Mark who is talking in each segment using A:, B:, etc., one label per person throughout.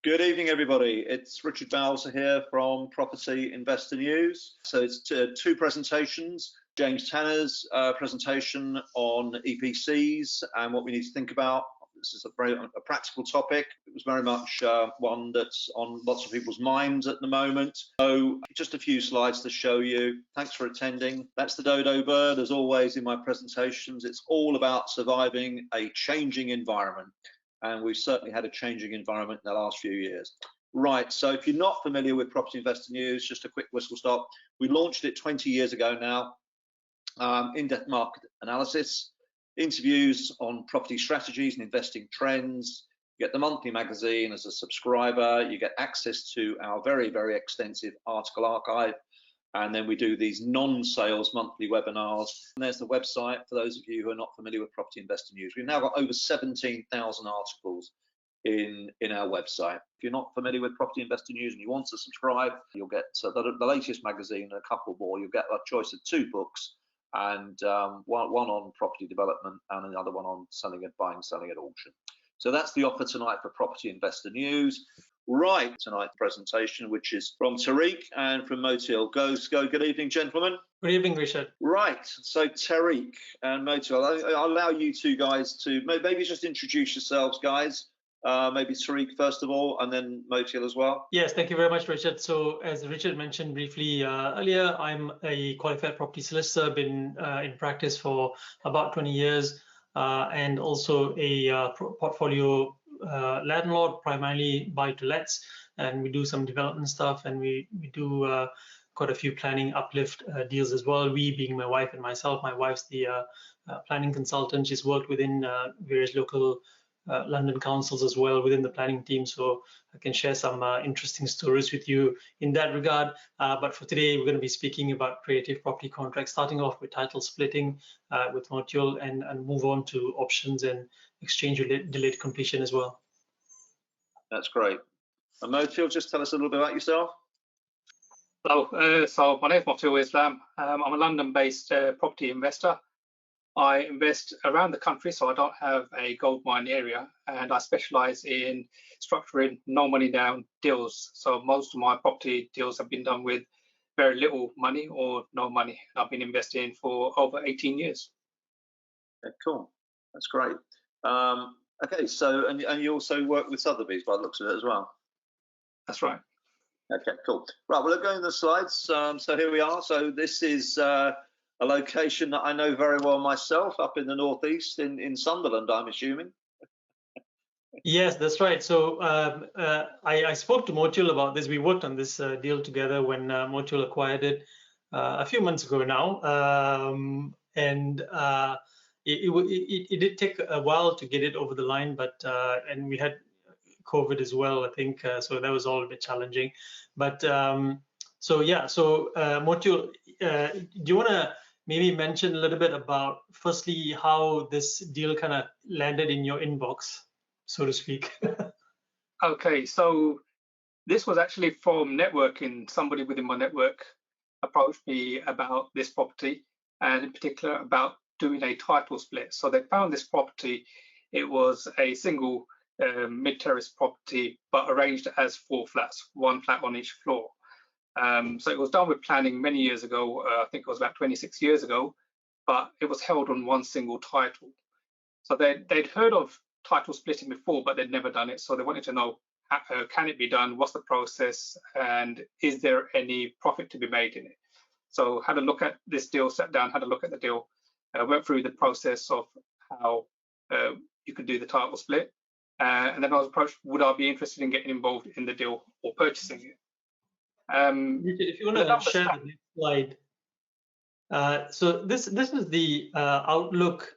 A: Good evening, everybody. It's Richard Bowser here from Property Investor News. So it's two presentations. James Tanner's presentation on EPCs and what we need to think about. This is a practical topic. It was very much one that's on lots of people's minds at the moment. So just a few slides to show you. Thanks for attending. That's the dodo bird, as always in my presentations. It's all about surviving a changing environment. And we've certainly had a changing environment in the last few years. Right, so if you're not familiar with Property Investor News, just a quick whistle stop. We launched it 20 years ago now. In-depth market analysis, interviews on property strategies and investing trends. You get the monthly magazine as a subscriber. You get access to our very, very extensive article archive. And then we do these non-sales monthly webinars. And there's the website for those of you who are not familiar with Property Investor News. We've now got over 17,000 articles in our website. If you're not familiar with Property Investor News and you want to subscribe, you'll get the latest magazine and a couple more. You'll get a choice of 2 books and one on property development and another one on buying, selling at auction. So that's the offer tonight for Property Investor News. Right, tonight's presentation, which is from Tariq and from Motiul. Good evening, gentlemen.
B: Good evening, Richard.
A: Right, so Tariq and Motiul, I'll allow you two guys to maybe just introduce yourselves, guys. Maybe Tariq first of all, and then Motiul as well.
B: Yes, thank you very much, Richard. So as Richard mentioned briefly earlier, I'm a qualified property solicitor, been in practice for about 20 years, and also a portfolio landlord, primarily buy-to-lets, and we do some development stuff, and we do quite a few planning uplift deals as well. We being my wife and myself. My wife's the planning consultant. She's worked within various local London councils as well within the planning team, so I can share some interesting stories with you in that regard. But for today, we're going to be speaking about creative property contracts, starting off with title splitting with Motiul, and move on to options and exchange delayed completion as well.
A: That's great. And Motiul, just tell us a little bit about yourself.
C: Hello, so my name is Motiul Islam. I'm a London-based property investor. I invest around the country, so I don't have a gold mine area, and I specialize in structuring no money down deals. So most of my property deals have been done with very little money or no money. I've been investing for over 18 years.
A: Okay, cool. That's great. Okay, so and you also work with Sotheby's by the looks of it as well.
C: That's right.
A: Okay, cool. Right, well, we'll go in the slides. So here we are. So this is a location that I know very well myself, up in the northeast in Sunderland, I'm assuming.
B: Yes, that's right. So I spoke to Motiul about this. We worked on this deal together when Motiul acquired it a few months ago now, and it did take a while to get it over the line, but and we had COVID as well, I think, so that was all a bit challenging. But so yeah, so Motiul, do you want to maybe mention a little bit about, firstly, how this deal kind of landed in your inbox, so to speak?
C: Okay, so this was actually from networking. Somebody within my network approached me about this property, and in particular about doing a title split. So they found this property. It was a single mid-terrace property, but arranged as 4 flats, 1 flat on each floor. So it was done with planning many years ago. I think it was about 26 years ago, but it was held on 1 single title. So they'd heard of title splitting before, but they'd never done it. So they wanted to know, can it be done? What's the process? And is there any profit to be made in it? So had a look at this deal, sat down, had a look at the deal, went through the process of how you could do the title split. And then I was approached, would I be interested in getting involved in the deal or purchasing it?
B: If you want to share the next slide. So this is the outlook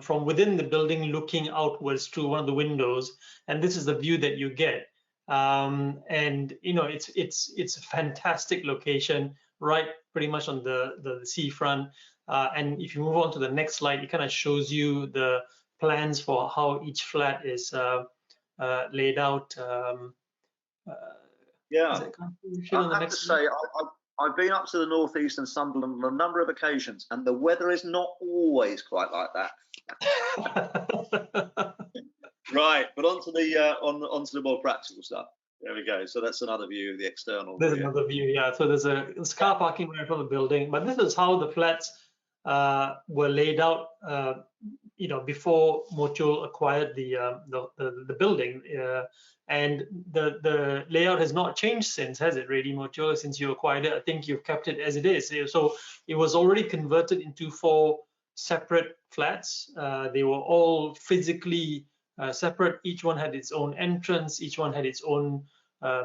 B: from within the building looking outwards through one of the windows, and this is the view that you get. And you know, it's a fantastic location, right pretty much on the seafront. And if you move on to the next slide, it kind of shows you the plans for how each flat is laid out.
A: Yeah, I have to say, I've been up to the northeast and Sunderland on a number of occasions, and the weather is not always quite like that. Right, but onto the more practical stuff. There we go. So that's another view of the external.
B: There's another view, yeah. So there's car parking right in front of the building, but this is how the flats were laid out, before Motiul acquired the building, and the layout has not changed since, has it really, Motiul? Since you acquired it, I think you've kept it as it is. So it was already converted into 4 separate flats. They were all physically separate. Each one had its own entrance. Each one had its own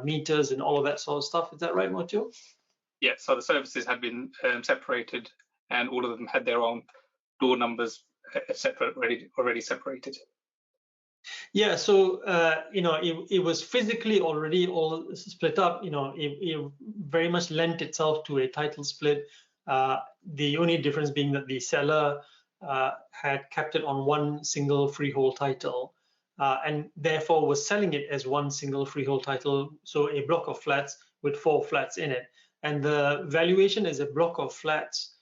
B: meters and all of that sort of stuff. Is that right, Motiul?
C: Yeah, so the services had been separated, and all of them had their own door numbers, etc., already separated.
B: Yeah, so it was physically already all split up. It very much lent itself to a title split. The only difference being that the seller had kept it on one single freehold title, and therefore was selling it as one single freehold title, so a block of flats with 4 flats in it. And the valuation as a block of flats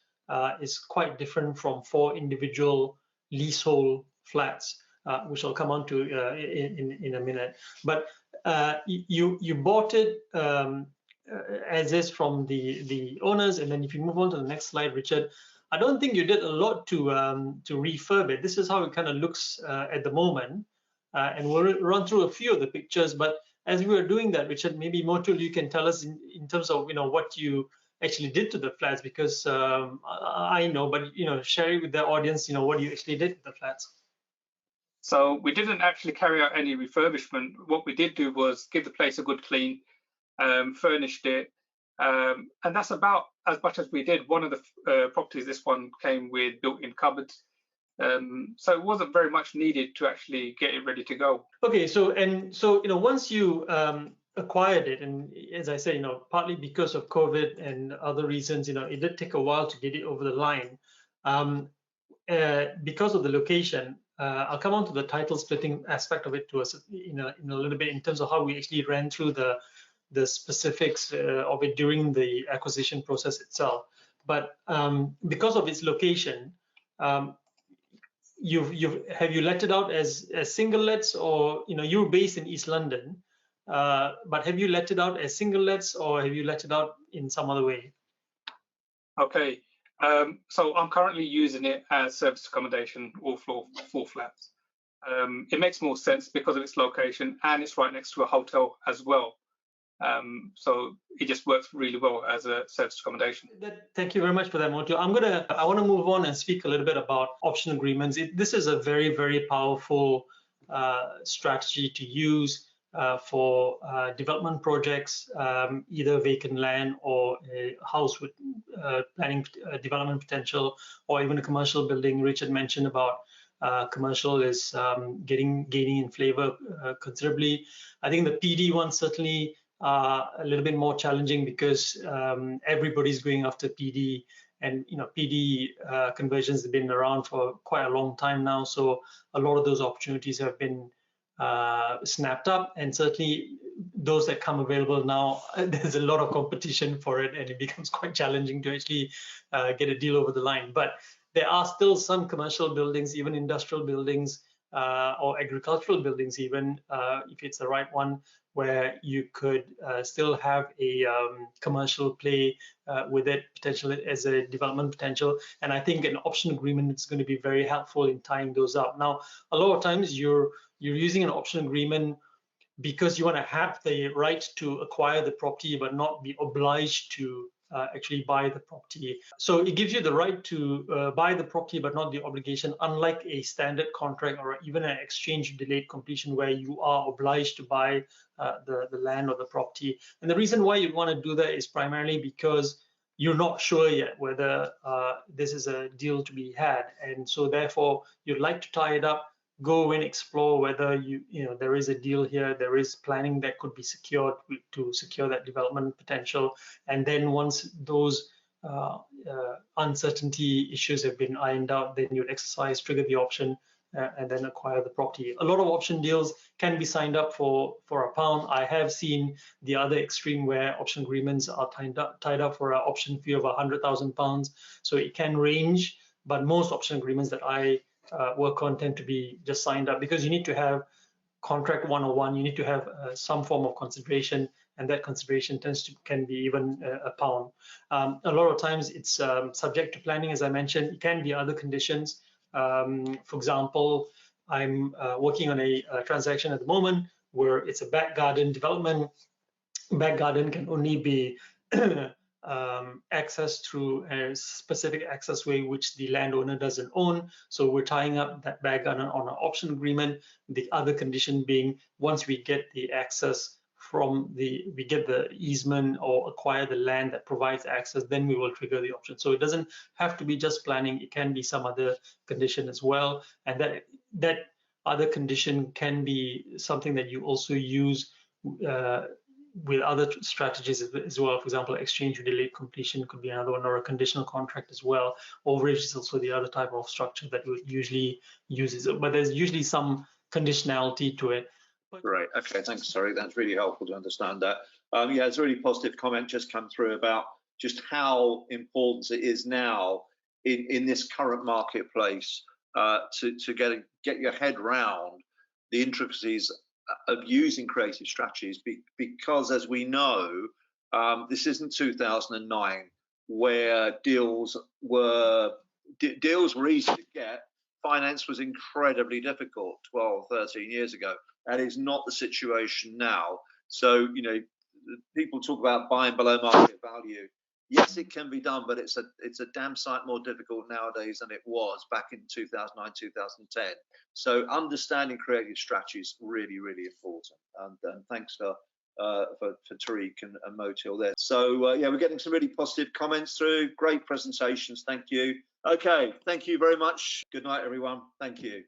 B: is quite different from 4 individual leasehold flats, which I'll come on to in a minute. But you bought it as is from the owners, and then if you move on to the next slide, Richard, I don't think you did a lot to refurb it. This is how it kind of looks at the moment, and we'll run through a few of the pictures. But as we were doing that, Richard, maybe Motiul, you can tell us in terms of what you actually did to the flats, because I know, but share it with the audience, what you actually did to the flats.
C: So we didn't actually carry out any refurbishment. What we did do was give the place a good clean, furnished it, and that's about as much as we did. One of the properties, this one, came with built-in cupboards, so it wasn't very much needed to actually get it ready to go.
B: Okay, so once you acquired it, and as I said, partly because of COVID and other reasons, it did take a while to get it over the line. Because of the location, I'll come on to the title splitting aspect of it to us in a little bit, in terms of how we actually ran through the specifics of it during the acquisition process itself. But because of its location, have you let it out as single lets, or you're based in East London, but have you let it out as single lets, or have you let it out in some other way?
C: Okay. So I'm currently using it as service accommodation, all floor, 4 flats. It makes more sense because of its location, and it's right next to a hotel as well. So it just works really well as a service accommodation.
B: Thank you very much for that, Motiul. I want to move on and speak a little bit about option agreements. This is a very, very powerful strategy to use for development projects, either vacant land or a house with planning development potential, or even a commercial building. Richard mentioned about commercial is gaining in flavor considerably. I think the PD one certainly a little bit more challenging, because everybody's going after PD, and PD conversions have been around for quite a long time now, so a lot of those opportunities have been snapped up, and certainly those that come available now, there's a lot of competition for it, and it becomes quite challenging to actually get a deal over the line. But there are still some commercial buildings, even industrial buildings, or agricultural buildings even, if it's the right one, where you could still have a commercial play with it, potentially as a development potential. And I think an option agreement is going to be very helpful in tying those up. Now, a lot of times you're using an option agreement because you want to have the right to acquire the property, but not be obliged to actually buy the property. So it gives you the right to buy the property, but not the obligation, unlike a standard contract or even an exchange delayed completion where you are obliged to buy the land or the property. And the reason why you'd want to do that is primarily because you're not sure yet whether this is a deal to be had. And so therefore, you'd like to tie it up, go and explore whether there is a deal here, there is planning that could be secured to secure that development potential. And then once those uncertainty issues have been ironed out, then you'd trigger the option, and then acquire the property. A lot of option deals can be signed up for £1. I have seen the other extreme where option agreements are tied up for an option fee of £100,000. So it can range, but most option agreements that I work on tend to be just signed up, because you need to have contract 101, you need to have some form of consideration, and that consideration can be even a pound. A lot of times it's subject to planning, as I mentioned. It can be other conditions. For example, I'm working on a transaction at the moment where it's a back garden development. Back garden can only be accessed through a specific accessway which the landowner doesn't own. So we're tying up that back garden on an option agreement. The other condition being, once we get the access we get the easement or acquire the land that provides access, then we will trigger the option. So it doesn't have to be just planning, it can be some other condition as well. And that other condition can be something that you also use with other strategies as well. For example, exchange with delayed completion could be another one, or a conditional contract as well. Overage is also the other type of structure that we usually use, but there's usually some conditionality to it.
A: Right. Okay. Thanks, Tariq. That's really helpful to understand that. Yeah, it's a really positive comment just come through about just how important it is now in this current marketplace to get your head round the intricacies of using creative strategies, because as we know, this isn't 2009 where deals were easy to get. Finance was incredibly difficult 12, 13 years ago. That is not the situation now. So, you know, people talk about buying below market value. Yes, it can be done, but it's a damn sight more difficult nowadays than it was back in 2009, 2010. So understanding creative strategy is really, really important. And thanks for Tariq and Motiul there. So yeah, we're getting some really positive comments through. Great presentations. Thank you. Okay, thank you very much. Good night, everyone. Thank you.